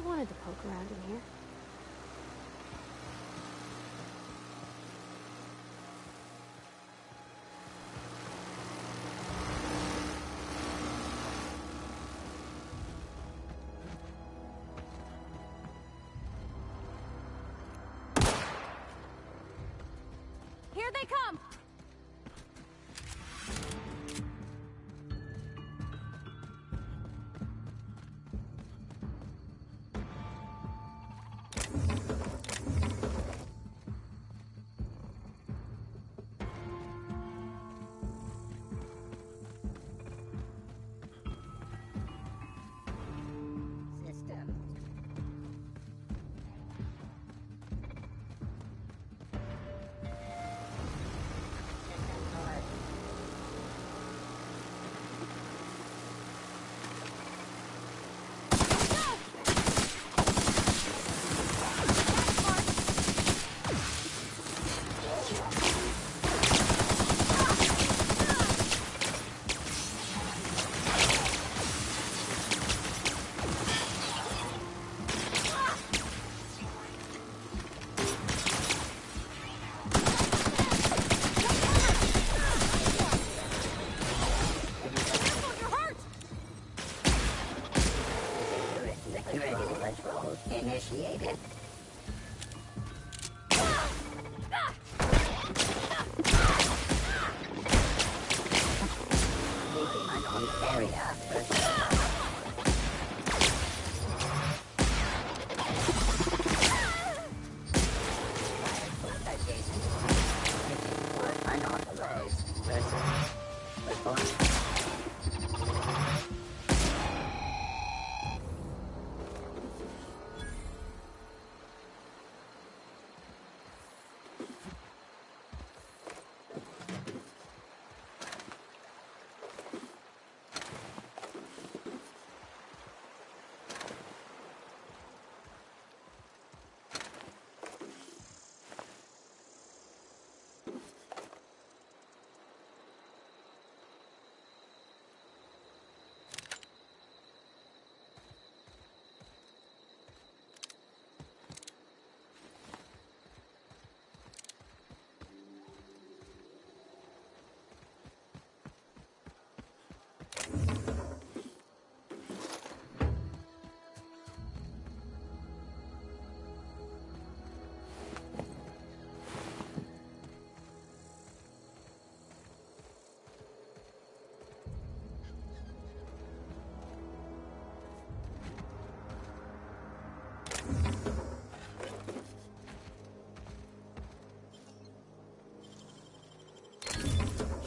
wanted to poke around in here. Here they come! Initiated. Area.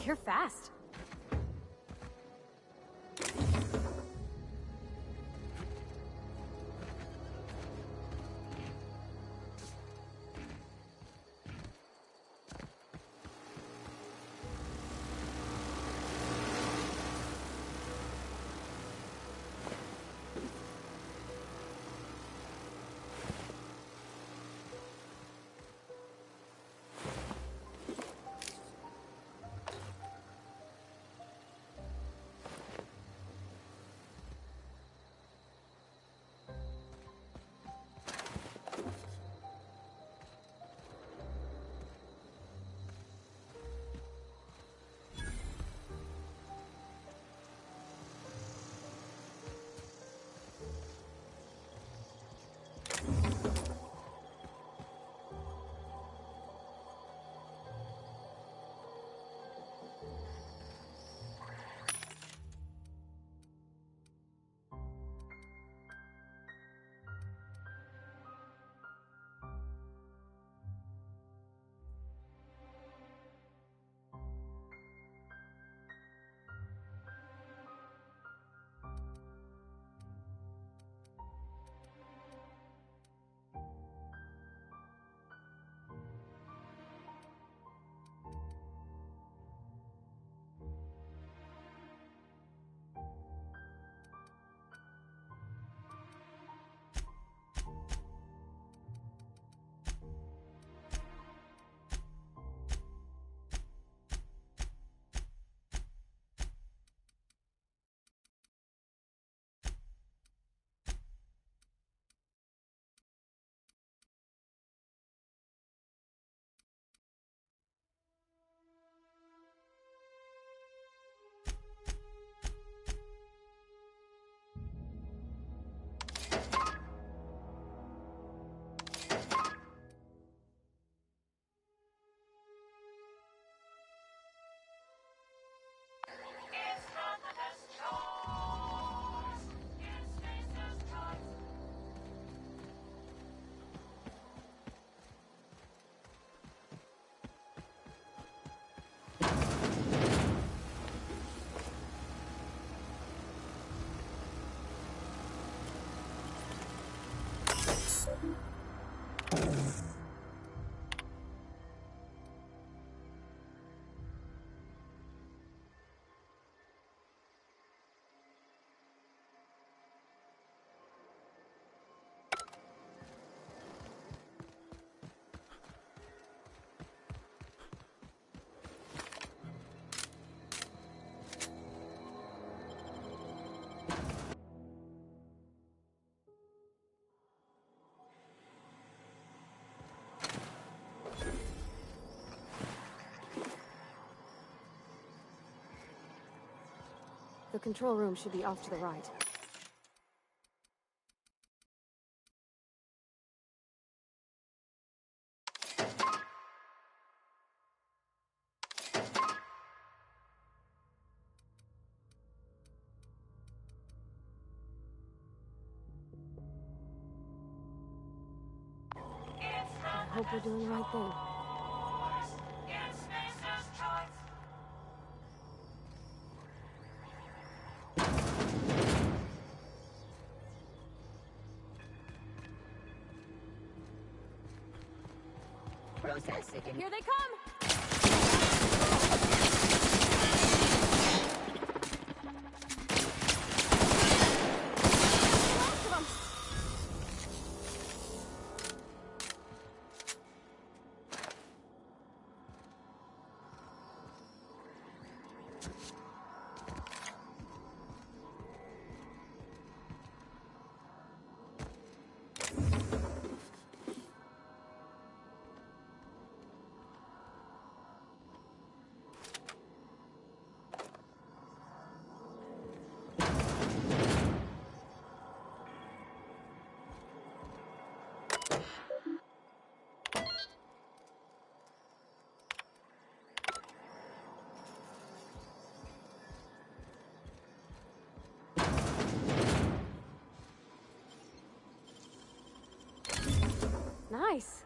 You're fast. The control room should be off to the right. I hope we're doing the right thing. Processing. Here they come! Lots of them! Nice.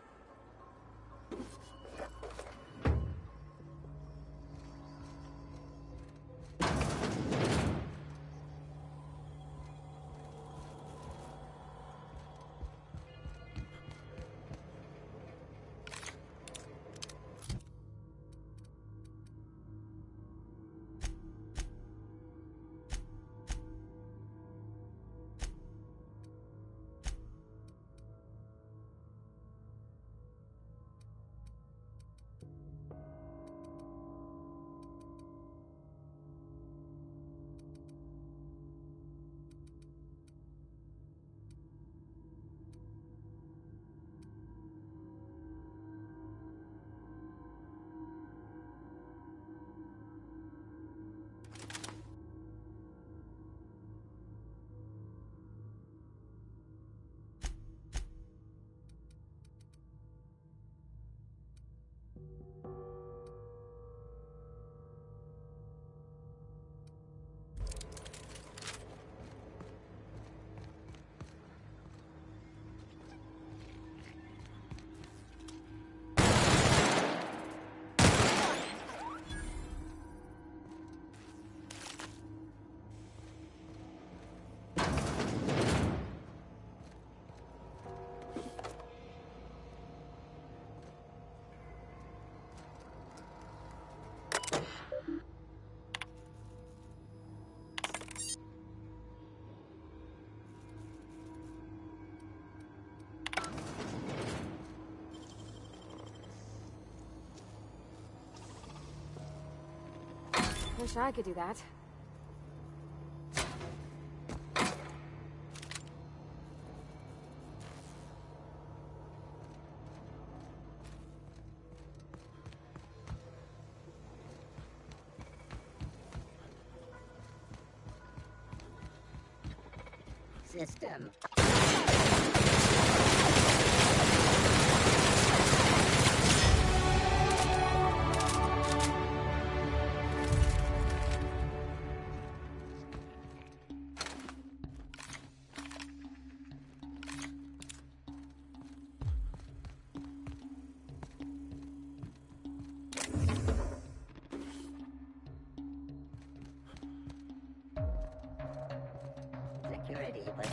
Wish I could do that. System. Security, but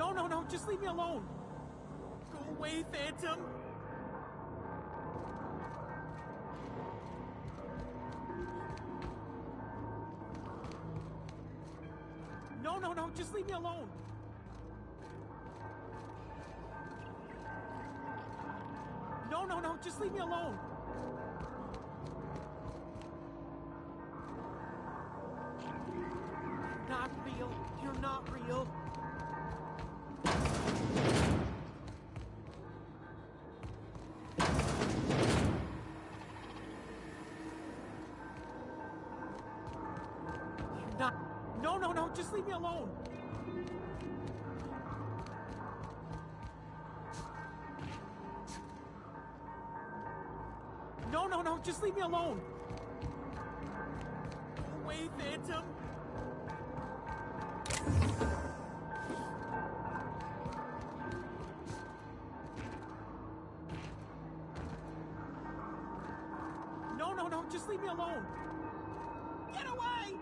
No, no, no, just leave me alone. Go away, Phantom. No, no, no, just leave me alone. No, no, no, just leave me alone. You're not real. You're not real. You're not. No, no, no, just leave me alone. No, no, no, just leave me alone. Go away, Phantom. No, no, no, just leave me alone. Get away!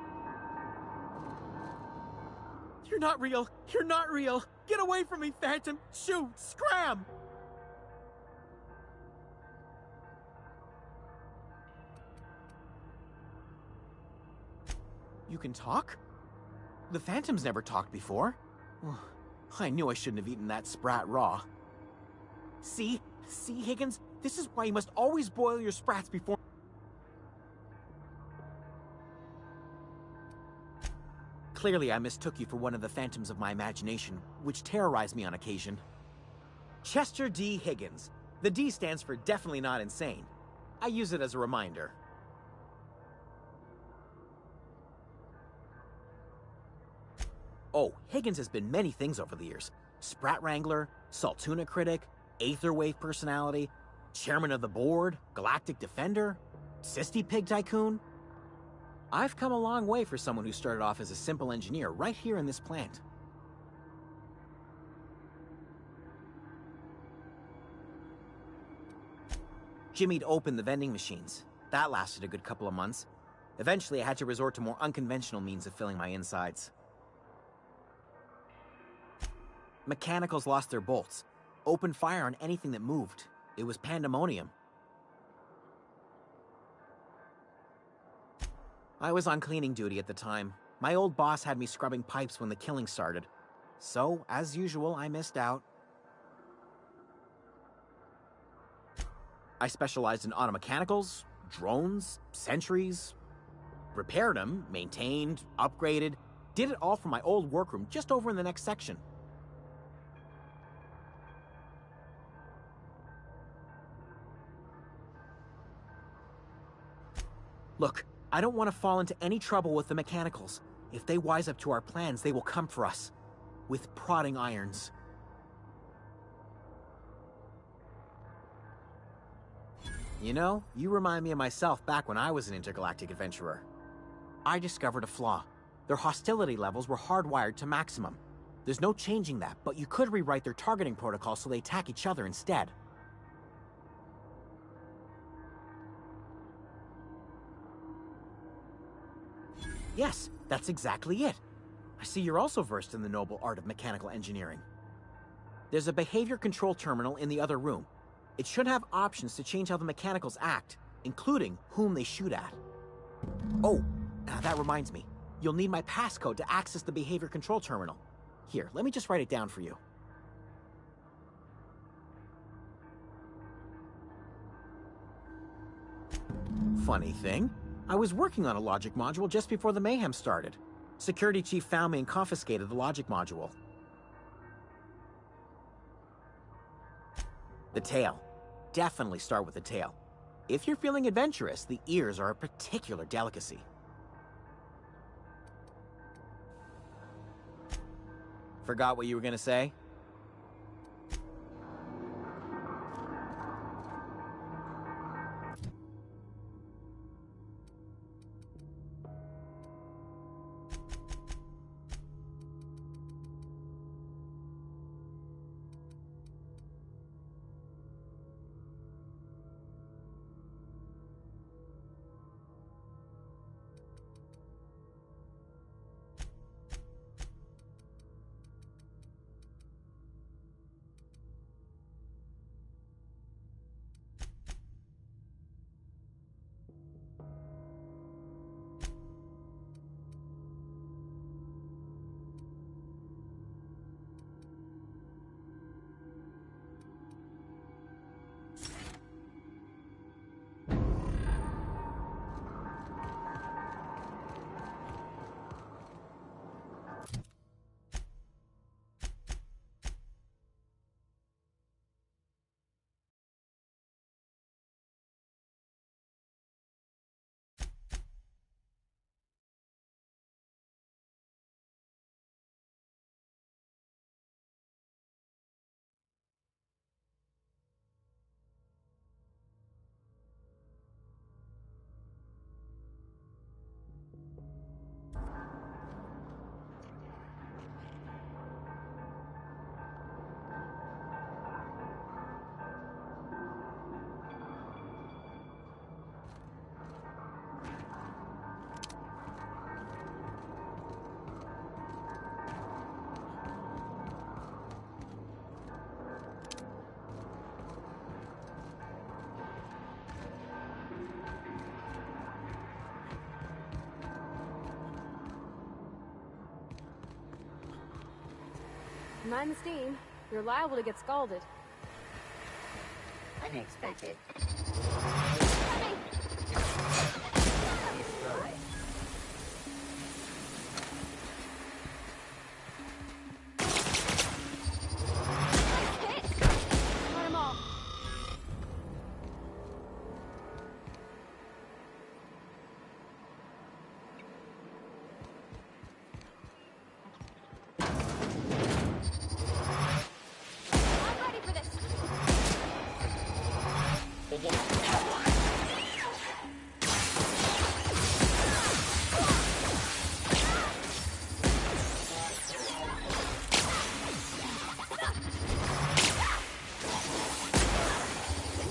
You're not real. You're not real. Get away from me, Phantom. Shoot! Scram! You can talk? The Phantom's never talked before. I knew I shouldn't have eaten that sprat raw. See? See, Higgins? This is why you must always boil your sprats before... Clearly, I mistook you for one of the phantoms of my imagination, which terrorized me on occasion. Chester D. Higgins. The D stands for definitely not insane. I use it as a reminder. Oh, Higgins has been many things over the years. Sprat Wrangler, Saltuna Critic, Aetherwave Personality, Chairman of the Board, Galactic Defender, Sisty Pig Tycoon. I've come a long way for someone who started off as a simple engineer right here in this plant. Jimmy'd opened the vending machines. That lasted a good couple of months. Eventually, I had to resort to more unconventional means of filling my insides. Mechanicals lost their bolts, opened fire on anything that moved. It was pandemonium. I was on cleaning duty at the time. My old boss had me scrubbing pipes when the killing started. So, as usual, I missed out. I specialized in automechanicals, drones, sentries. Repaired them, maintained, upgraded. Did it all from my old workroom just over in the next section. Look, I don't want to fall into any trouble with the mechanicals. If they wise up to our plans, they will come for us. With prodding irons. You know, you remind me of myself back when I was an intergalactic adventurer. I discovered a flaw. Their hostility levels were hardwired to maximum. There's no changing that, but you could rewrite their targeting protocol so they attack each other instead. Yes, that's exactly it. I see you're also versed in the noble art of mechanical engineering. There's a behavior control terminal in the other room. It should have options to change how the mechanicals act, including whom they shoot at. Oh, that reminds me. You'll need my passcode to access the behavior control terminal. Here, let me just write it down for you. Funny thing, I was working on a logic module just before the mayhem started. Security chief found me and confiscated the logic module. The tail. Definitely start with the tail. If you're feeling adventurous, the ears are a particular delicacy. Forgot what you were gonna say? Mind the steam. You're liable to get scalded. Unexpected. Coming! Destroyed. Hit! Got 'em all. I'm ready for this. Begin.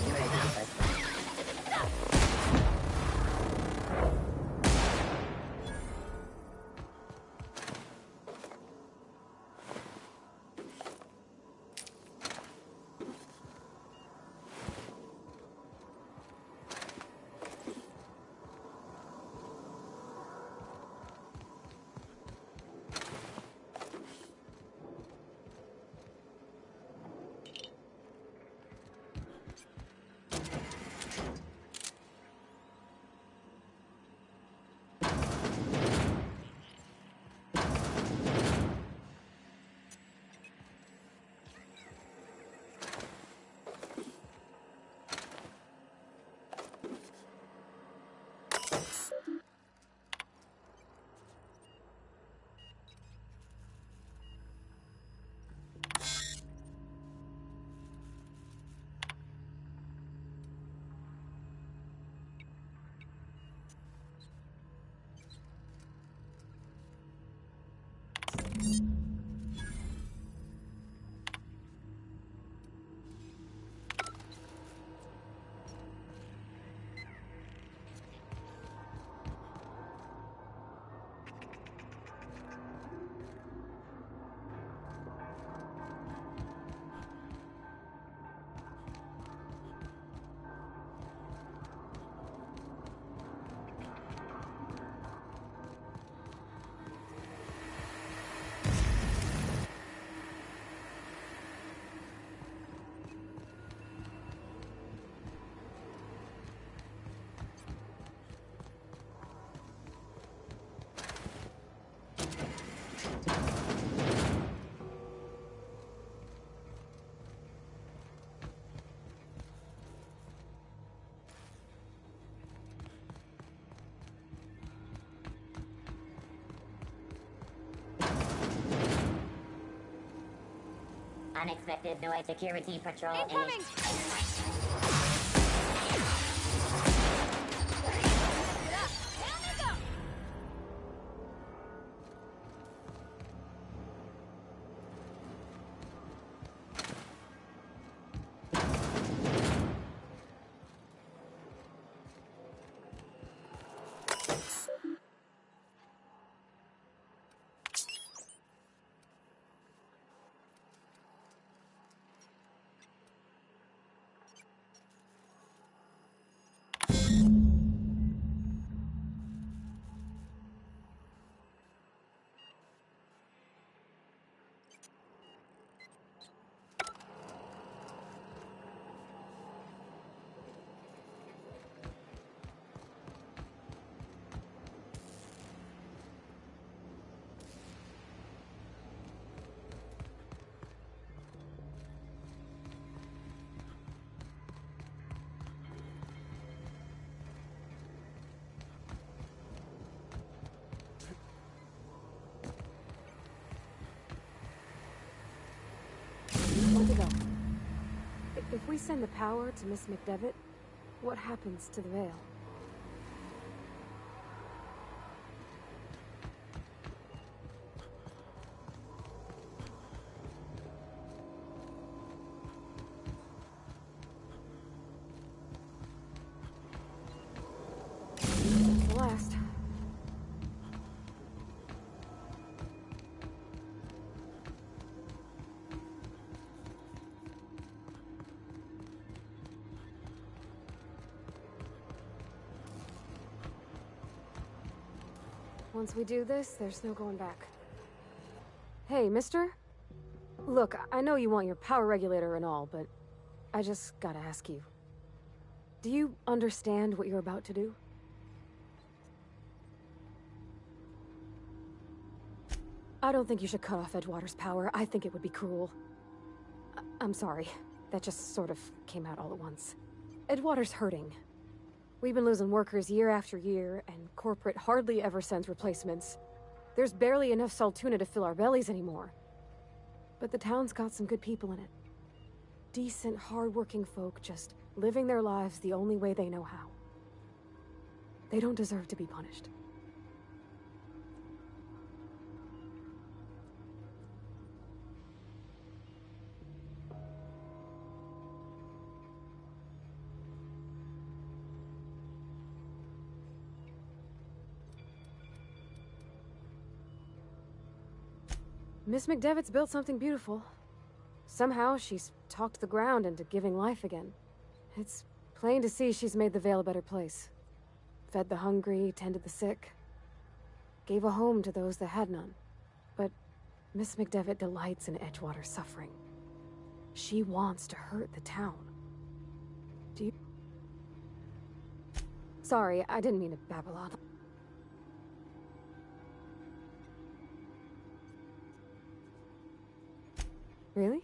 You're accomplished. Unexpected noise security patrol. Incoming! Get up! Down they go! Where to go? If we send the power to Miss McDevitt, what happens to the Veil? The last. Once we do this, there's no going back. Hey, mister? Look, I know you want your power regulator and all, but I just gotta ask you. Do you understand what you're about to do? I don't think you should cut off Edgewater's power. I think it would be cruel. I'm sorry. That just sort of came out all at once. Edgewater's hurting. We've been losing workers year after year, and corporate hardly ever sends replacements. There's barely enough Saltuna to fill our bellies anymore. But the town's got some good people in it. Decent, hard-working folk just living their lives the only way they know how. They don't deserve to be punished. Miss McDevitt's built something beautiful. Somehow, she's talked the ground into giving life again. It's plain to see she's made the Vale a better place. Fed the hungry, tended the sick. Gave a home to those that had none. But Miss McDevitt delights in Edgewater's suffering. She wants to hurt the town. Do you... Sorry, I didn't mean to babble on. Really?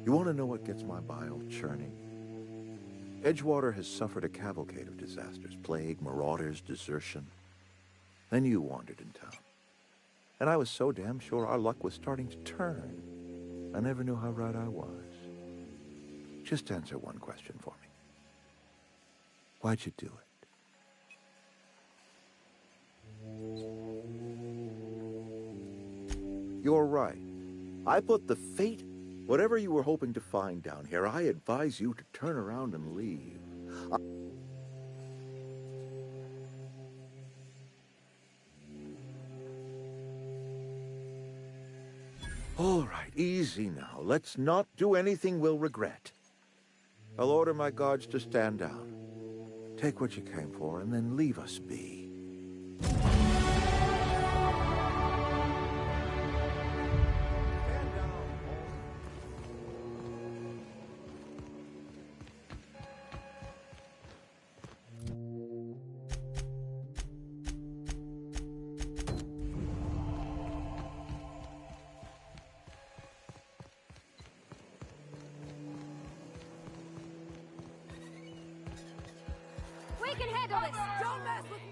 You want to know what gets my bile churning? Edgewater has suffered a cavalcade of disasters, plague, marauders, desertion. Then you wandered in town. And I was so damn sure our luck was starting to turn. I never knew how right I was. Just answer one question for me. Why'd you do it? You're right. I put the fate Whatever you were hoping to find down here, I advise you to turn around and leave. All right, easy now. Let's not do anything we'll regret. I'll order my guards to stand down. Take what you came for, and then leave us be. We can handle this! Don't mess with me!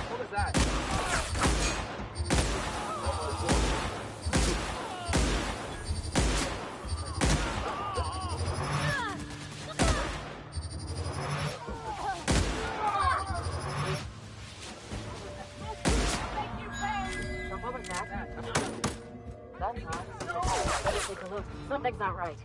What was that? What was that? That's hot. Better take a look. Something's not right.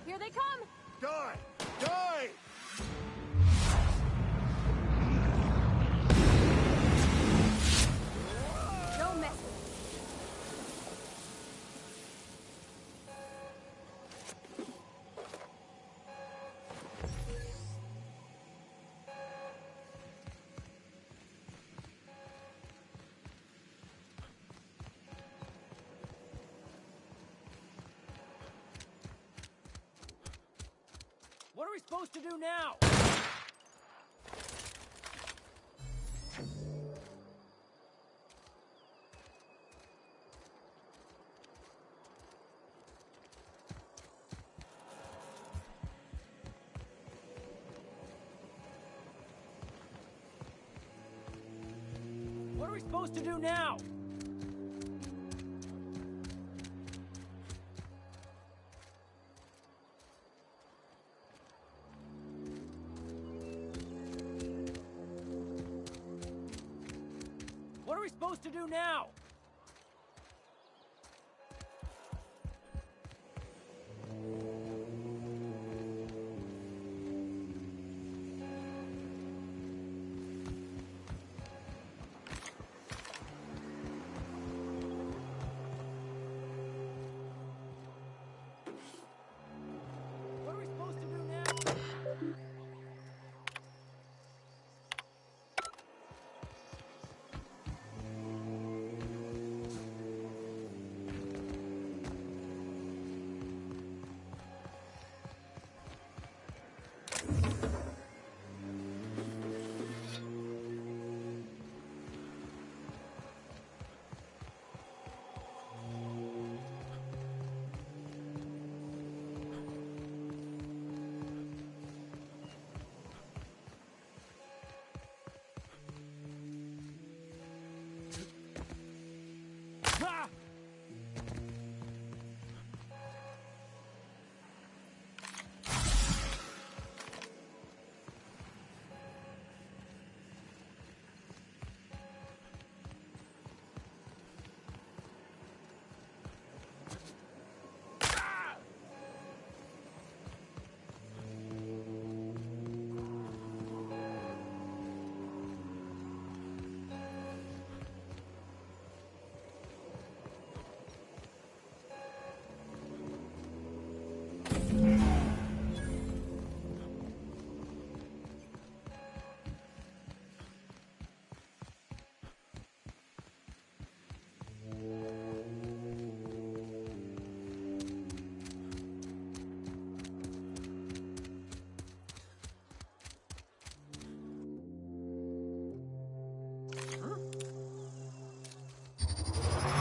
Here they come! Die! Die! Don't mess with What are we supposed to do now? What are we supposed to do now? What are we supposed to do now? Ah!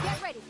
Get ready!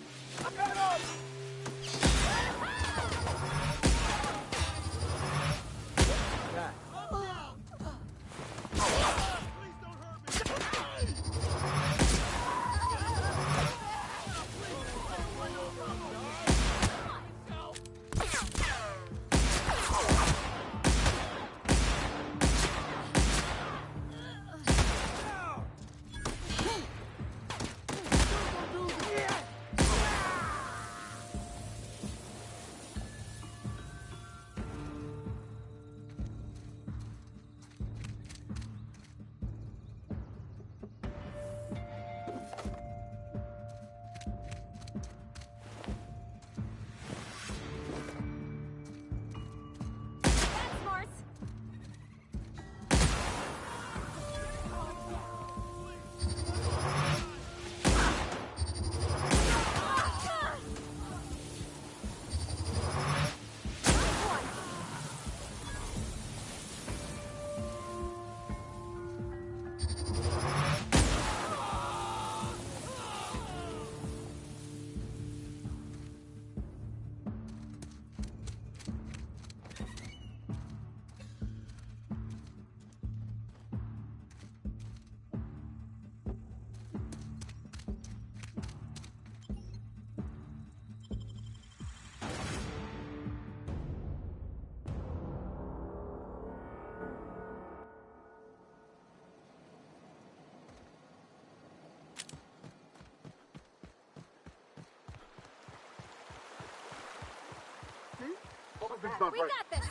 That's Mars! We got this!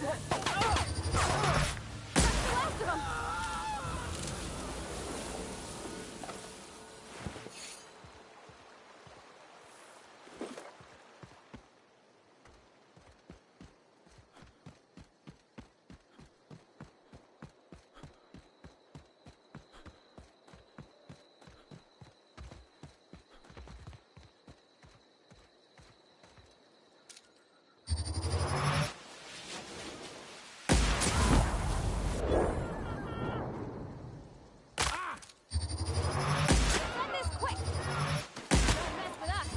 That's the last of them! Done this quick! Don't mess with us!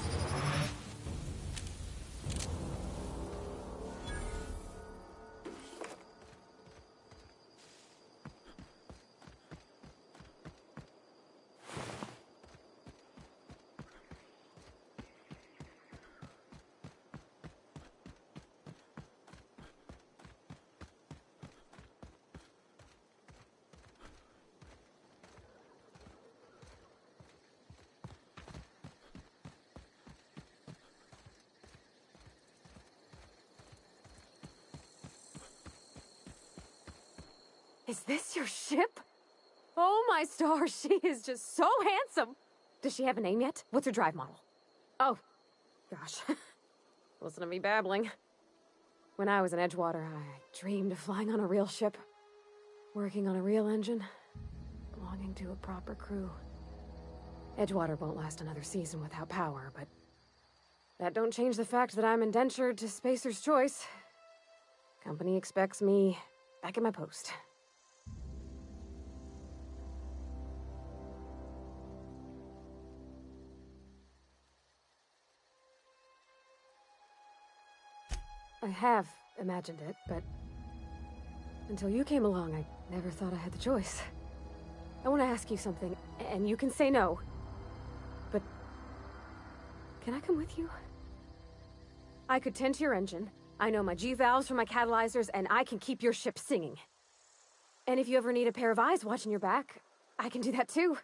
Is this your ship? Oh my stars, she is just so handsome! Does she have a name yet? What's her drive model? Oh, gosh. Listen to me babbling. When I was in Edgewater, I dreamed of flying on a real ship, working on a real engine, belonging to a proper crew. Edgewater won't last another season without power, but that don't change the fact that I'm indentured to Spacer's Choice. Company expects me back at my post. I have imagined it, but until you came along, I never thought I had the choice. I want to ask you something, and you can say no. But... can I come with you? I could tend to your engine. I know my G-valves from my catalyzers, and I can keep your ship singing. And if you ever need a pair of eyes watching your back, I can do that too.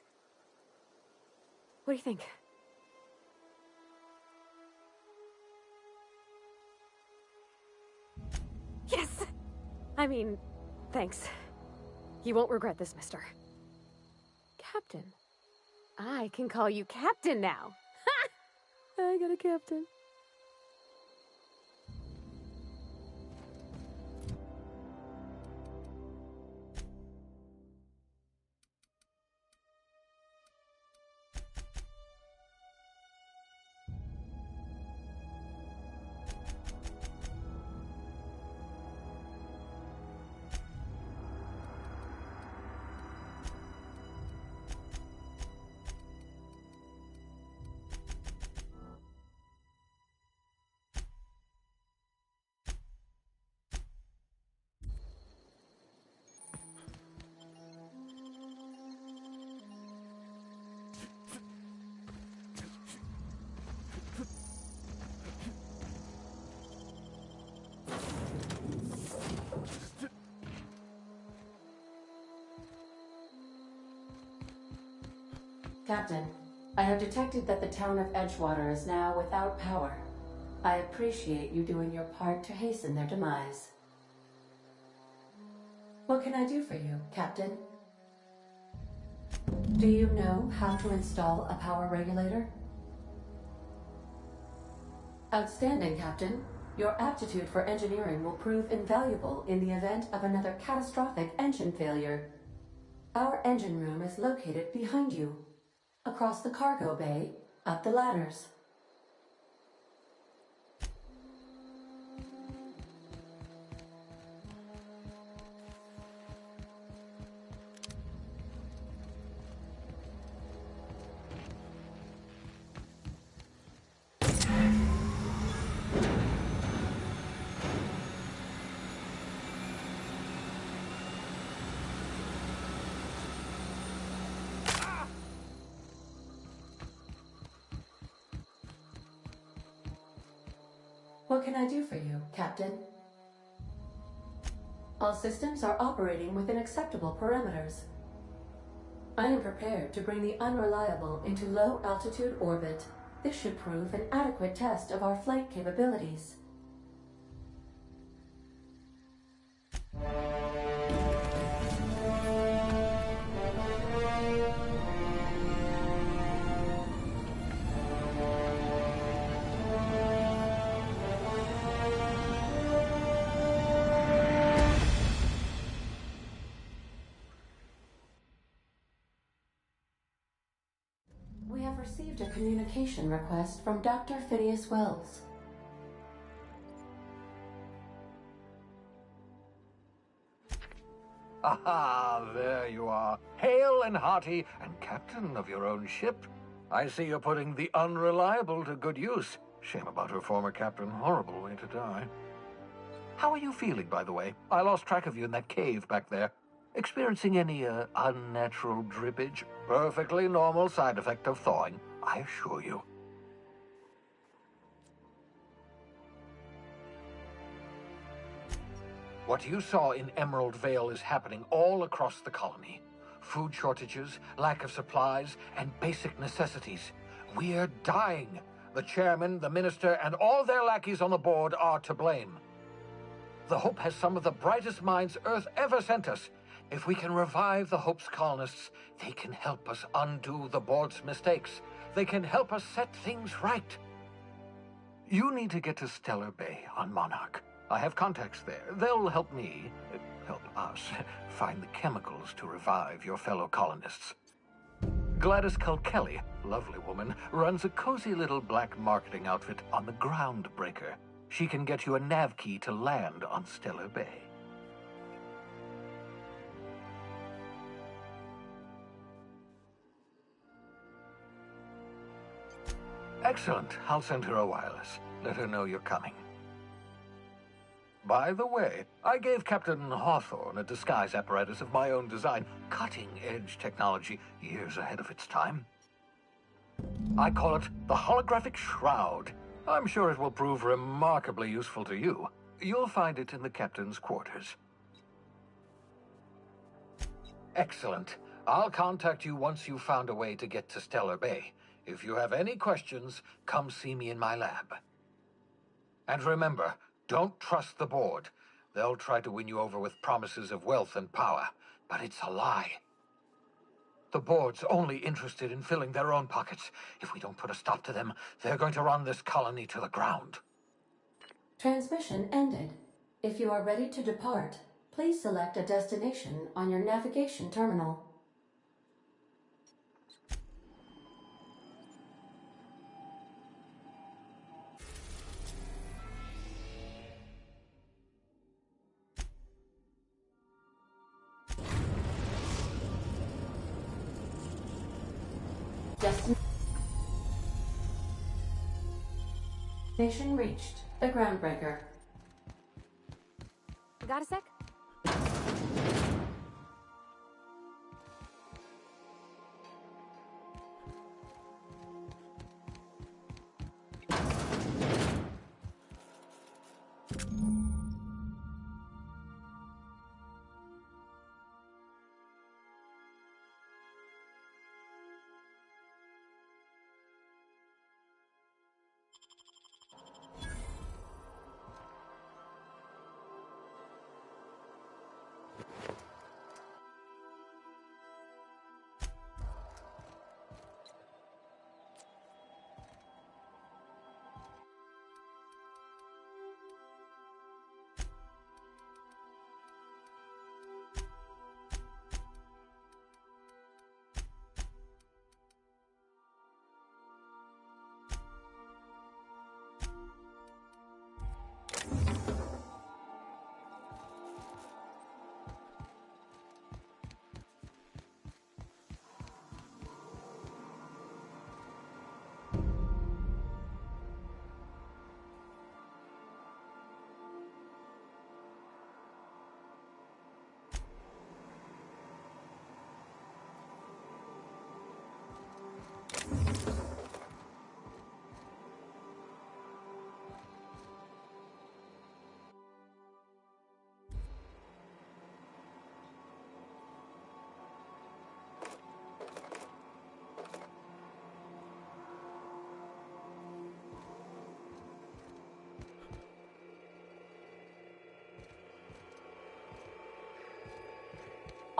What do you think? Yes! I mean, thanks. You won't regret this, mister. Captain. I can call you Captain now. Ha! I got a captain. Captain, I have detected that the town of Edgewater is now without power. I appreciate you doing your part to hasten their demise. What can I do for you, Captain? Do you know how to install a power regulator? Outstanding, Captain. Your aptitude for engineering will prove invaluable in the event of another catastrophic engine failure. Our engine room is located behind you. Across the cargo bay, up the ladders. What can I do for you, Captain? All systems are operating within acceptable parameters. I am prepared to bring the unreliable into low-altitude orbit. This should prove an adequate test of our flight capabilities. We have received a communication request from Dr. Phineas Wells. Aha, there you are. Hale and hearty, and captain of your own ship. I see you're putting the unreliable to good use. Shame about her former captain. Horrible way to die. How are you feeling, by the way? I lost track of you in that cave back there. Experiencing any, unnatural drippage? Perfectly normal side effect of thawing, I assure you. What you saw in Emerald Vale is happening all across the colony. Food shortages, lack of supplies, and basic necessities. We're dying. The chairman, the minister, and all their lackeys on the board are to blame. The Hope has some of the brightest minds Earth ever sent us. If we can revive the Hope's colonists, they can help us undo the board's mistakes. They can help us set things right. You need to get to Stellar Bay on Monarch. I have contacts there. They'll help me, help us, find the chemicals to revive your fellow colonists. Gladys Culkelly, lovely woman, runs a cozy little black marketing outfit on the Groundbreaker. She can get you a nav key to land on Stellar Bay. Excellent. I'll send her a wireless. Let her know you're coming. By the way, I gave Captain Hawthorne a disguise apparatus of my own design, cutting-edge technology years ahead of its time. I call it the Holographic Shroud. I'm sure it will prove remarkably useful to you. You'll find it in the captain's quarters. Excellent. I'll contact you once you've found a way to get to Stellar Bay. If you have any questions, come see me in my lab. And remember, don't trust the board. They'll try to win you over with promises of wealth and power, but it's a lie. The board's only interested in filling their own pockets. If we don't put a stop to them, they're going to run this colony to the ground. Transmission ended. If you are ready to depart, please select a destination on your navigation terminal. Destination reached. The Groundbreaker. Got a sec?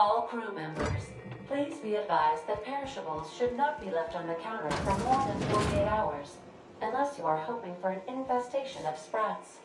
All crew members, please be advised that perishables should not be left on the counter for more than 48 hours, unless you are hoping for an infestation of sprats.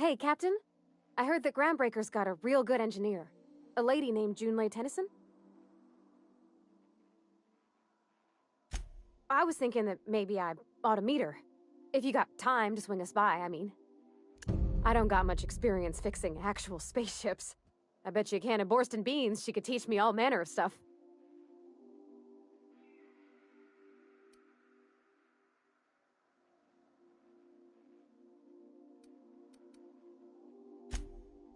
Hey, Captain. I heard that Groundbreaker's got a real good engineer. A lady named Junlei Tennyson? I was thinking that maybe I ought to meet her. If you got time to swing us by, I mean. I don't got much experience fixing actual spaceships. I bet you a can of Borston beans she could teach me all manner of stuff.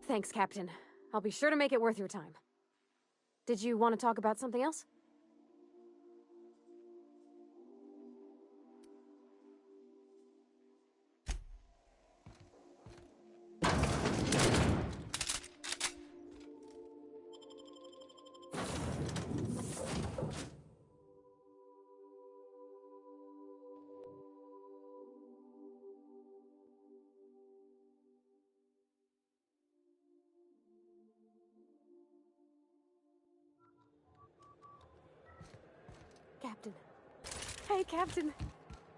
Thanks, Captain. I'll be sure to make it worth your time. Did you want to talk about something else? Captain. Hey, Captain.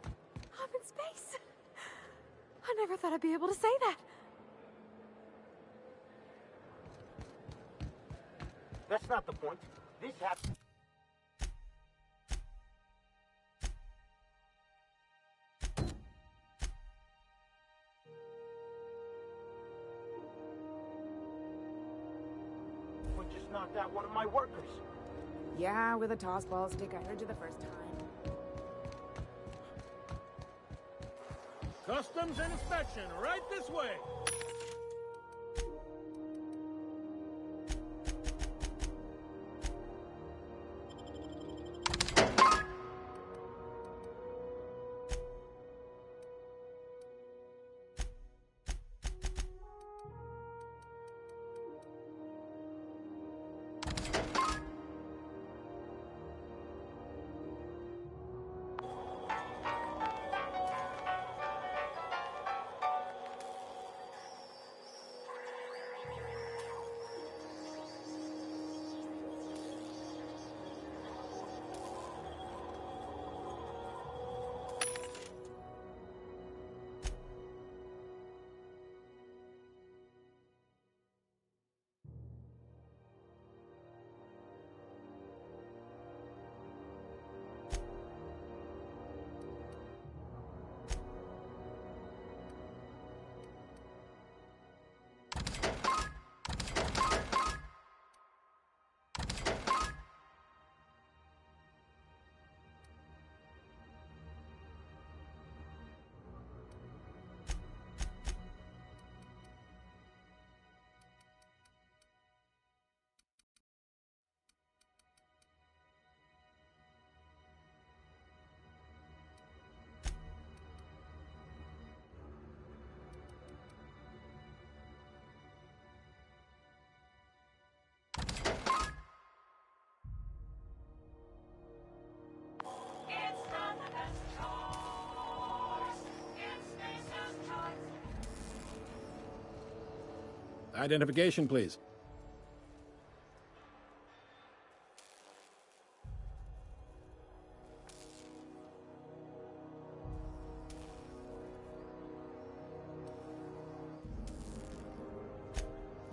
I'm in space. I never thought I'd be able to say that. That's not the point. This happened. We just knocked out one of my workers. Yeah, with a tossball stick. I heard you the first time. Customs and inspection, right this way. Identification, please.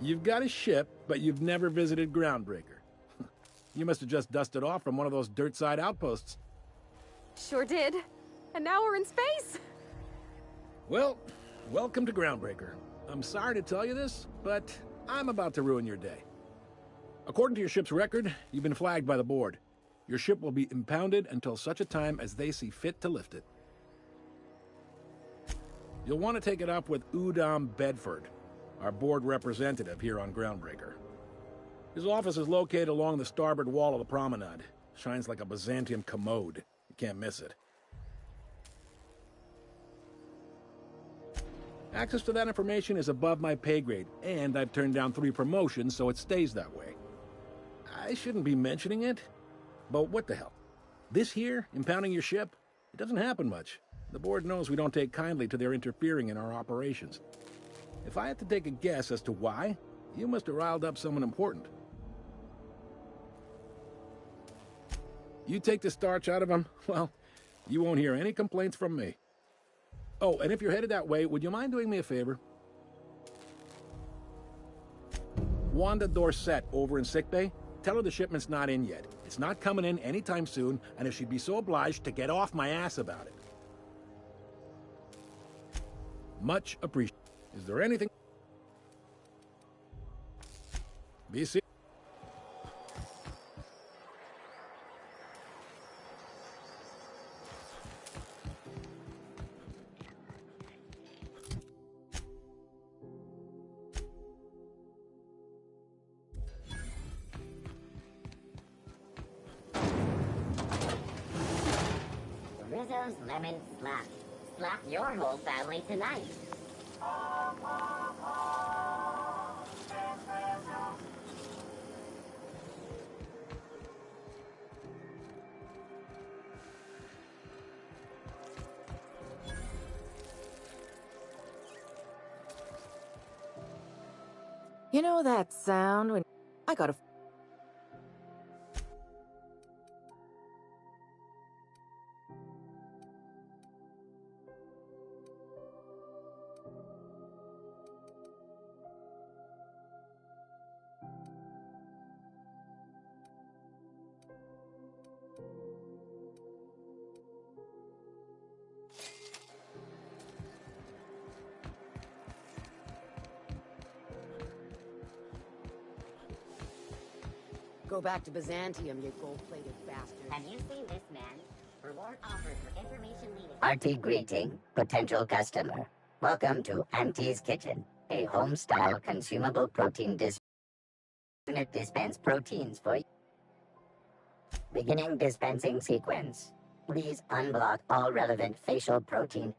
You've got a ship, but you've never visited Groundbreaker. You must have just dusted off from one of those dirt-side outposts. Sure did. And now we're in space! Well, welcome to Groundbreaker. I'm sorry to tell you this, but I'm about to ruin your day. According to your ship's record, you've been flagged by the board. Your ship will be impounded until such a time as they see fit to lift it. You'll want to take it up with Udom Bedford, our board representative here on Groundbreaker. His office is located along the starboard wall of the promenade. Shines like a Byzantium commode. You can't miss it. Access to that information is above my pay grade, and I've turned down 3 promotions, so it stays that way. I shouldn't be mentioning it, but what the hell? This here, impounding your ship, it doesn't happen much. The board knows we don't take kindly to their interfering in our operations. If I had to take a guess as to why, you must have riled up someone important. You take the starch out of them, well, you won't hear any complaints from me. Oh, and if you're headed that way, would you mind doing me a favor? Wanda Dorset over in sickbay? Tell her the shipment's not in yet. It's not coming in anytime soon, and if she'd be so obliged to get off my ass about it. Much appreciated. Is there anything? Be serious. Rizzo's Lemon Slap. Slap your whole family tonight. You know that sound when I got a... Go back to Byzantium, you gold-plated bastard. Have you seen this man? Reward offered for information leading. Hearty greeting, potential customer. Welcome to Auntie's Kitchen, a home-style consumable protein unit dispense proteins for you. Beginning dispensing sequence. Please unblock all relevant facial protein.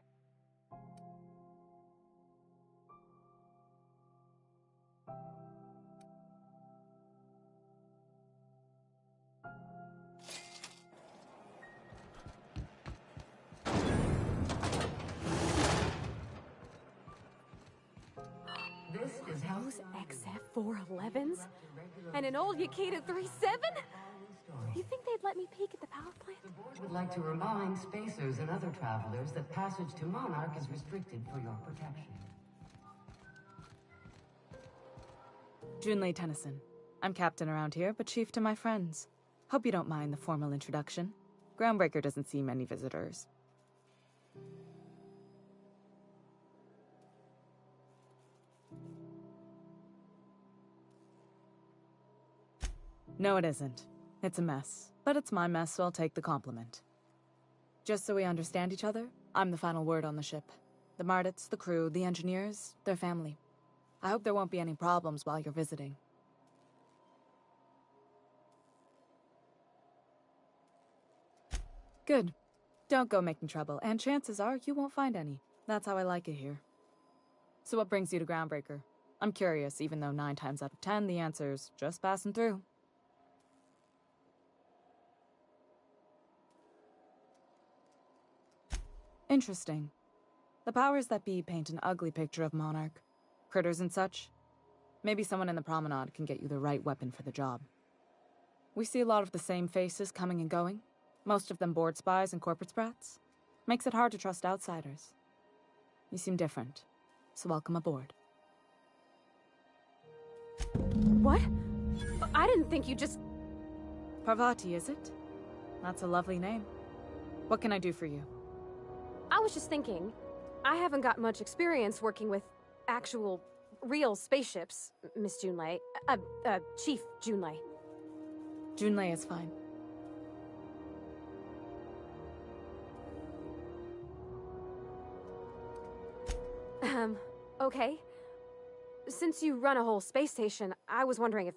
Those XF411s? And an old Yakeda 37? You think they'd let me peek at the power plant? The board would like to remind spacers and other travelers that passage to Monarch is restricted for your protection. Junlei Tennyson. I'm captain around here, but chief to my friends. Hope you don't mind the formal introduction. Groundbreaker doesn't see many visitors. No, it isn't. It's a mess. But it's my mess, so I'll take the compliment. Just so we understand each other, I'm the final word on the ship. The Mardits, the crew, the engineers, their family. I hope there won't be any problems while you're visiting. Good. Don't go making trouble, and chances are you won't find any. That's how I like it here. So what brings you to Groundbreaker? I'm curious, even though 9 times out of 10 the answer's just passing through. Interesting. The powers that be paint an ugly picture of Monarch. Critters and such. Maybe someone in the promenade can get you the right weapon for the job. We see a lot of the same faces coming and going. Most of them board spies and corporate sprats. Makes it hard to trust outsiders. You seem different, so welcome aboard. What? I didn't think you just... Parvati, is it? That's a lovely name. What can I do for you? I was just thinking, I haven't got much experience working with actual, real spaceships, Miss Junlei. Chief Junlei. Junlei is fine. Okay. Since you run a whole space station, I was wondering if...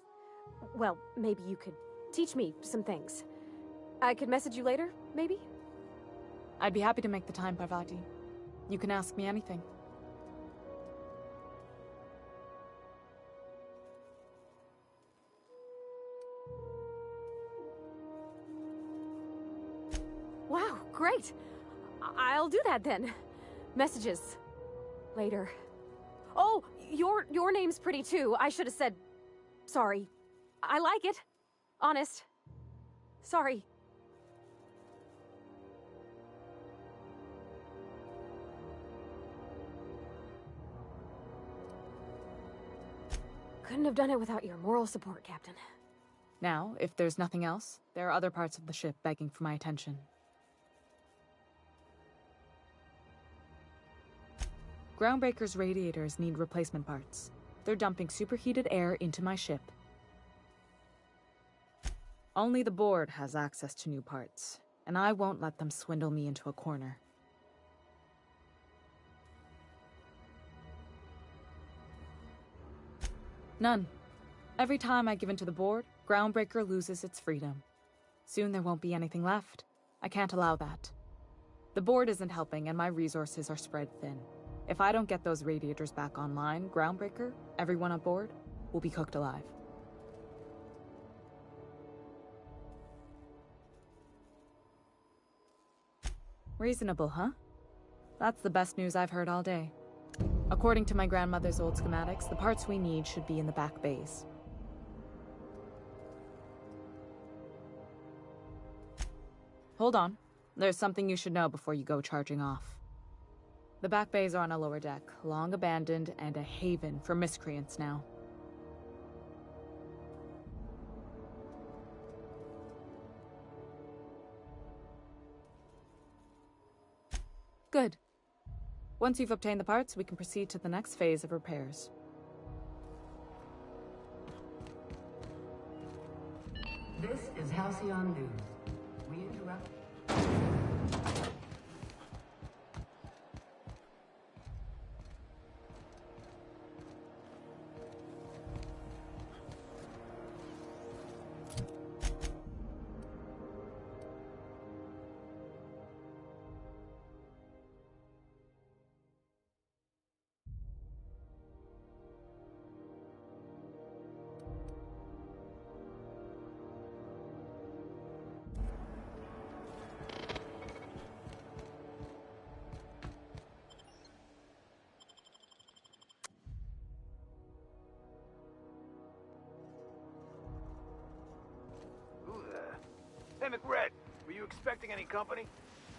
Well, maybe you could teach me some things. I could message you later, maybe? I'd be happy to make the time, Parvati. You can ask me anything. Wow, great! I'll do that then. Messages. Later. Oh, your name's pretty too. I should have said... Sorry. I like it. Honest. Sorry. Couldn't have done it without your moral support, Captain. Now, if there's nothing else, there are other parts of the ship begging for my attention. Groundbreaker's radiators need replacement parts. They're dumping superheated air into my ship. Only the board has access to new parts, and I won't let them swindle me into a corner. None. Every time I give in to the board, Groundbreaker loses its freedom. Soon there won't be anything left. I can't allow that. The board isn't helping, and my resources are spread thin. If I don't get those radiators back online, Groundbreaker, everyone on board, will be cooked alive. Reasonable, huh? That's the best news I've heard all day. According to my grandmother's old schematics, the parts we need should be in the back bays. Hold on. There's something you should know before you go charging off. The back bays are on a lower deck, long abandoned and a haven for miscreants now. Good. Once you've obtained the parts, we can proceed to the next phase of repairs. This is Halcyon News. We interrupt. Hey, McRed, were you expecting any company?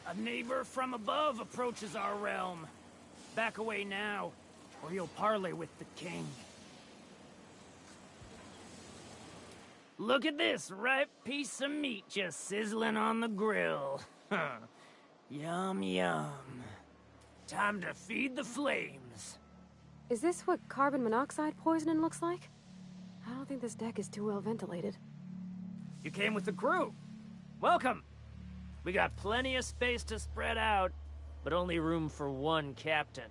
A neighbor from above approaches our realm. Back away now, or you'll parley with the king. Look at this ripe piece of meat just sizzling on the grill. Yum, yum. Time to feed the flames. Is this what carbon monoxide poisoning looks like? I don't think this deck is too well ventilated. You came with the crew. Welcome. We got plenty of space to spread out, but only room for one captain.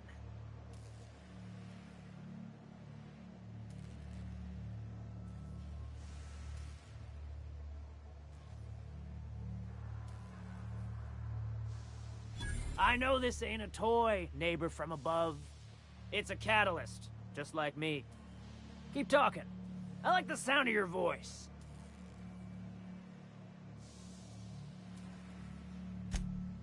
I know this ain't a toy, neighbor from above. It's a catalyst, just like me. Keep talking. I like the sound of your voice.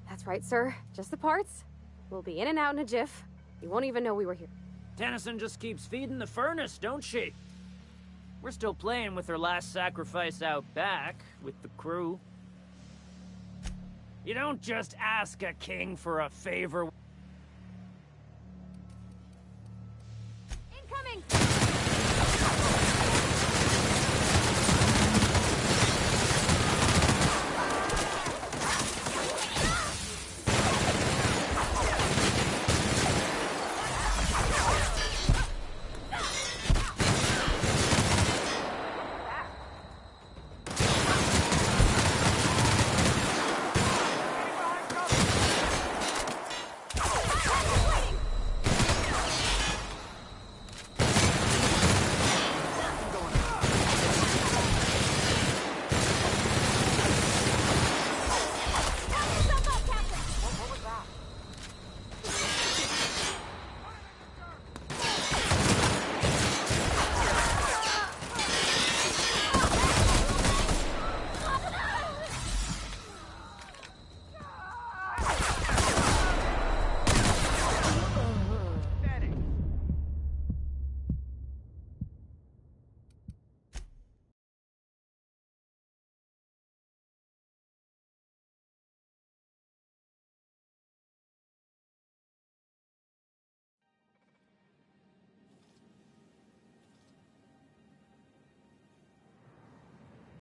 That's right, sir. Just the parts. We'll be in and out in a jiff. You won't even know we were here. Tennyson just keeps feeding the furnace, don't she? We're still playing with her last sacrifice out back, with the crew. You don't just ask a king for a favor.